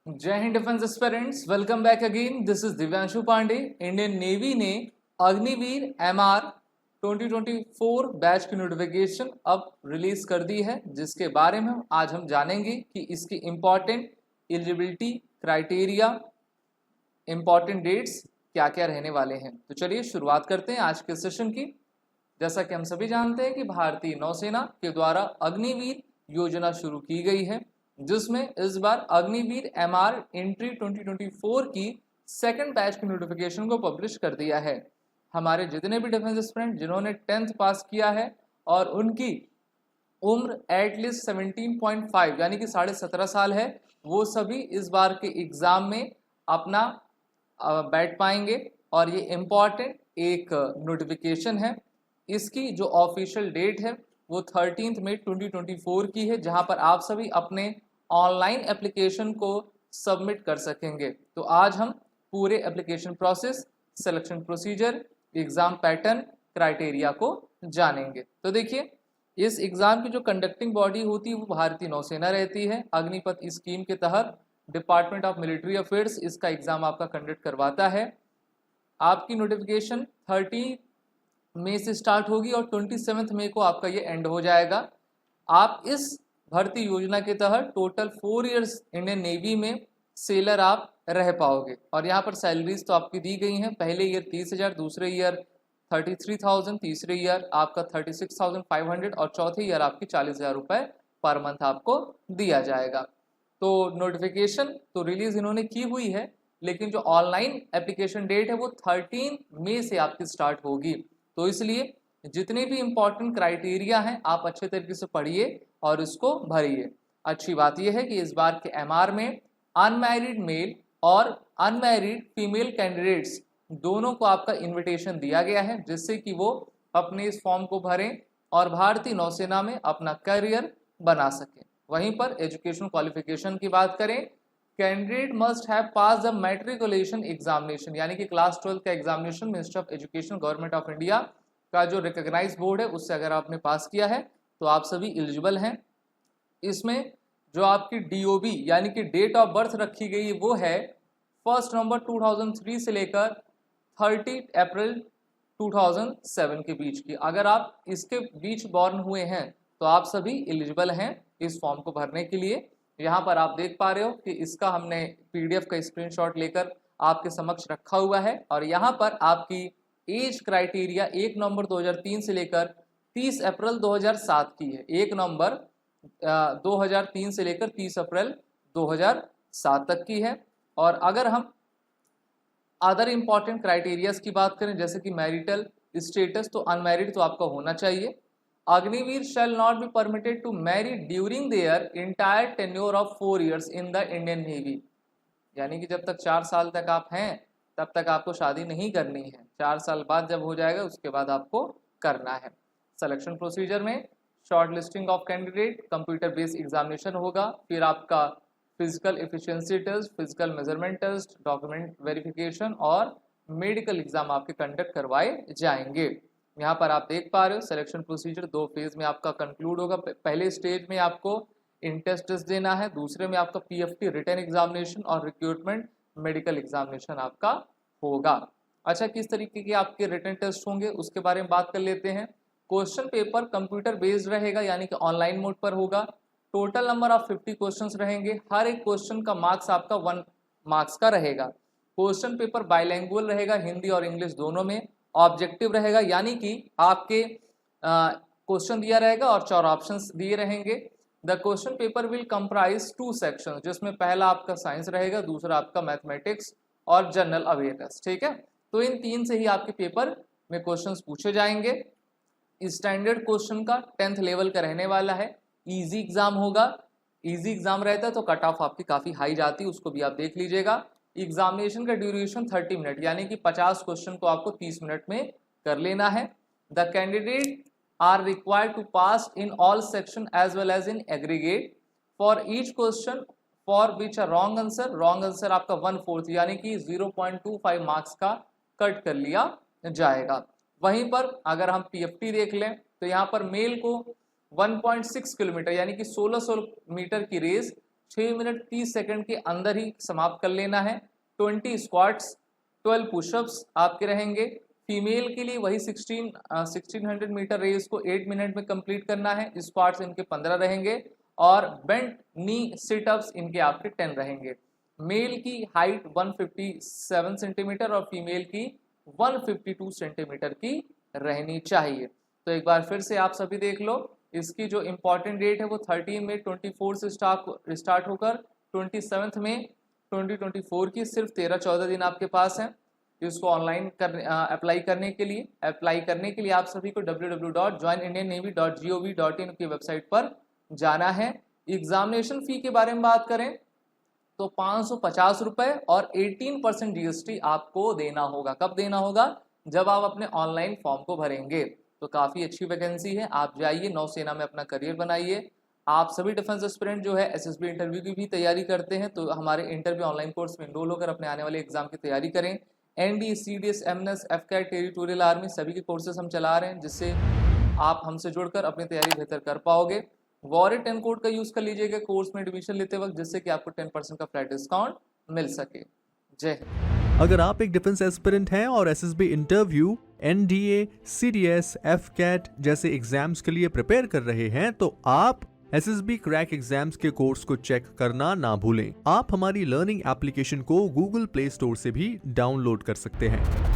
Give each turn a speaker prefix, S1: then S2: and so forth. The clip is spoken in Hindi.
S1: जय हिंद defence aspirants, welcome back again. This is Divyanshu Pandey. Indian Navy ने अग्निवीर एमआर 2024 बैच की नोटिफिकेशन अब रिलीज कर दी है, जिसके बारे में आज हम जानेंगे कि इसकी important eligibility criteria, important dates क्या क्या रहने वाले हैं। तो चलिए शुरुआत करते हैं आज के सेशन की। जैसा कि हम सभी जानते हैं कि भारतीय नौसेना के द्वारा अग्निवीर योजना शुरू की गई है, जिसमें इस बार अग्निवीर एमआर एंट्री 2024 की सेकंड बैच की नोटिफिकेशन को पब्लिश कर दिया है। हमारे जितने भी डिफेंस एस्पिरेंट जिन्होंने 10th पास किया है और उनकी उम्र एटलीस्ट 17.5 यानी कि 17.5 साल है, वो सभी इस बार के एग्जाम में अपना बैठ पाएंगे। और ये इम्पॉर्टेंट एक नोटिफिकेशन है। इसकी जो ऑफिशियल डेट है वो 13 मई 2024 की है, जहां पर आप सभी अपने ऑनलाइन एप्लीकेशन को सबमिट कर सकेंगे। तो आज हम पूरे application process, selection procedure, exam pattern, criteria को जानेंगे। तो देखिए, इस एग्जाम की जो कंडक्टिंग बॉडी होती है वो भारतीय नौसेना रहती है। अग्निपथ स्कीम के तहत डिपार्टमेंट ऑफ मिलिट्री अफेयर्स इसका एग्जाम आपका कंडक्ट करवाता है। आपकी नोटिफिकेशन 30 मई से स्टार्ट होगी और 27 मई को आपका ये एंड हो जाएगा। आप इस भर्ती योजना के तहत टोटल 4 इयर्स इंडियन नेवी में सेलर आप रह पाओगे। और यहाँ पर सैलरीज तो आपकी दी गई हैं। पहले ईयर 30,000, दूसरे ईयर 33,000, तीसरे ईयर आपका 36,500 और चौथे ईयर आपकी 40,000 रुपये पर मंथ आपको दिया जाएगा। तो नोटिफिकेशन तो रिलीज इन्होंने की हुई है, लेकिन जो ऑनलाइन एप्लीकेशन डेट है वो 13 मई से आपकी स्टार्ट होगी। तो इसलिए जितने भी इंपॉर्टेंट क्राइटेरिया हैं आप अच्छे तरीके से पढ़िए और इसको भरिए। अच्छी बात यह है कि इस बार के एमआर में अनमैरिड मेल और अनमैरिड फीमेल कैंडिडेट्स दोनों को आपका इनविटेशन दिया गया है, जिससे कि वो अपने इस फॉर्म को भरें और भारतीय नौसेना में अपना करियर बना सकें। वहीं पर एजुकेशन क्वालिफिकेशन की बात करें, candidate must have pass the matriculation examination, यानी कि क्लास 12 का examination ministry of education government of India का जो रिकॉग्नाइज बोर्ड है उससे अगर आपने पास किया है तो आप सभी एलिजिबल हैं। इसमें जो आपकी डीओबी यानी कि डेट ऑफ बर्थ रखी गई वो है 1 नवंबर 2003 से लेकर 30 अप्रैल 2007 के बीच की। अगर आप इसके बीच बॉर्न हुए हैं तो आप सभी एलिजिबल हैं इस फॉर्म को भरने के लिए। यहाँ पर आप देख पा रहे हो कि इसका हमने पीडीएफ का स्क्रीनशॉट लेकर आपके समक्ष रखा हुआ है। और यहाँ पर आपकी एज क्राइटेरिया 1 नवंबर 2003 से लेकर 30 अप्रैल 2007 की है। 1 नवंबर 2003 से लेकर 30 अप्रैल 2007 तक की है। और अगर हम अदर इंपॉर्टेंट क्राइटेरियाज की बात करें, जैसे कि मैरिटल स्टेटस, तो अनमैरिड तो आपका होना चाहिए। Agniveer shall not be permitted to marry during their entire tenure of 4 years in the Indian Navy, यानी कि जब तक 4 साल तक आप हैं तब तक आपको शादी नहीं करनी है। 4 साल बाद जब हो जाएगा उसके बाद आपको करना है। सिलेक्शन प्रोसीजर में short listing of candidate, computer based examination होगा, फिर आपका physical efficiency test, physical measurement test, document verification और मेडिकल एग्जाम आपके कंडक्ट करवाए जाएंगे। यहाँ पर आप देख पा रहे हो सिलेक्शन प्रोसीजर 2 फेज में आपका कंक्लूड होगा। पहले स्टेज में आपको इंटेस्ट टेस्ट देना है, दूसरे में आपका पीएफटी रिटन एग्जामिनेशन और रिक्रूटमेंट मेडिकल एग्जामिनेशन आपका होगा। अच्छा, किस तरीके के आपके रिटन टेस्ट होंगे उसके बारे में बात कर लेते हैं। क्वेश्चन पेपर कंप्यूटर बेस्ड रहेगा, यानी कि ऑनलाइन मोड पर होगा। टोटल नंबर ऑफ 50 क्वेश्चंस रहेंगे। हर एक क्वेश्चन का मार्क्स आपका 1 मार्क्स का रहेगा। क्वेश्चन पेपर बाइलैंग्वेज रहेगा, हिंदी और इंग्लिश दोनों में। ऑब्जेक्टिव रहेगा, यानी कि आपके क्वेश्चन दिया रहेगा और 4 ऑप्शंस दिए रहेंगे। The question paper will comprise 2 sections, जिसमें पहला आपका साइंस रहेगा, दूसरा आपका मैथमेटिक्स और जनरल अवेयरनेस। ठीक है, तो इन 3 से ही आपके पेपर में क्वेश्चंस पूछे जाएंगे। स्टैंडर्ड क्वेश्चन का 10th लेवल का रहने वाला है। इजी एग्जाम होगा। इजी एग्जाम रहता है तो कट ऑफ आपकी काफ़ी हाई जाती है, उसको भी आप देख लीजिएगा। एग्जामिनेशन का ड्यूरेशन 30 मिनट, यानी कि 50 क्वेश्चन को आपको 30 मिनट में कर लेना है। The candidate are required to pass in all section as well as in aggregate for each question for which a wrong answer. Wrong answer आपका 1/4 यानी कि 0.25 मार्क्स का कट कर लिया जाएगा। वहीं पर अगर हम पीएफटी देख लें तो यहाँ पर मेल को 1.6 किलोमीटर यानी कि 1600 मीटर की रेस 6 मिनट 30 सेकंड के अंदर ही समाप्त कर लेना है। 20 स्क्वाट्स, 12 पुशअप्स आपके रहेंगे। फीमेल के लिए वही 1600 मीटर रेस को 8 मिनट में कंप्लीट करना है। स्क्वाट्स इनके 15 रहेंगे और बेंट नी सिटअप्स इनके आपके 10 रहेंगे। मेल की हाइट 157 सेंटीमीटर और फीमेल की 152 सेंटीमीटर की रहनी चाहिए। तो एक बार फिर से आप सभी देख लो, इसकी जो इम्पोर्टेंट डेट है वो 13 मई 24 से स्टार्ट होकर 27 मई 2024 की सिर्फ 13-14 दिन आपके पास है इसको ऑनलाइन अप्लाई करने के लिए। आप सभी को www.joinindiannavy.gov.in की वेबसाइट पर जाना है। एग्जामिनेशन फी के बारे में बात करें तो 550 रुपए और 18% GST आपको देना होगा। कब देना होगा? जब आप अपने ऑनलाइन फॉर्म को भरेंगे। तो काफ़ी अच्छी वैकेंसी है, आप जाइए, नौसेना में अपना करियर बनाइए। आप सभी डिफेंस एस्पिरेंट जो है SSB इंटरव्यू की भी तैयारी करते हैं तो हमारे इंटरव्यू ऑनलाइन कोर्स में एनरोल होकर अपने आने वाले एग्जाम की तैयारी करें। ND, CDS, MNS, FCAT, territorial army सभी के कोर्सेज हम चला रहे हैं जिससे आप हमसे जुड़कर अपनी तैयारी बेहतर कर पाओगे। वॉरिट 10 कोड का यूज़ कर लीजिएगा कोर्स में एडमिशन लेते वक्त जिससे कि आपको 10% का फ्लैट डिस्काउंट मिल सके। जय हिंद।
S2: अगर आप एक डिफेंस एस्पिरेंट हैं और SSB interview, NDA, CDS, FCAT जैसे एग्जाम्स के लिए प्रिपेयर कर रहे हैं तो आप SSB क्रैक एग्जाम्स के कोर्स को चेक करना ना भूलें। आप हमारी लर्निंग एप्लीकेशन को गूगल प्ले स्टोर से भी डाउनलोड कर सकते हैं।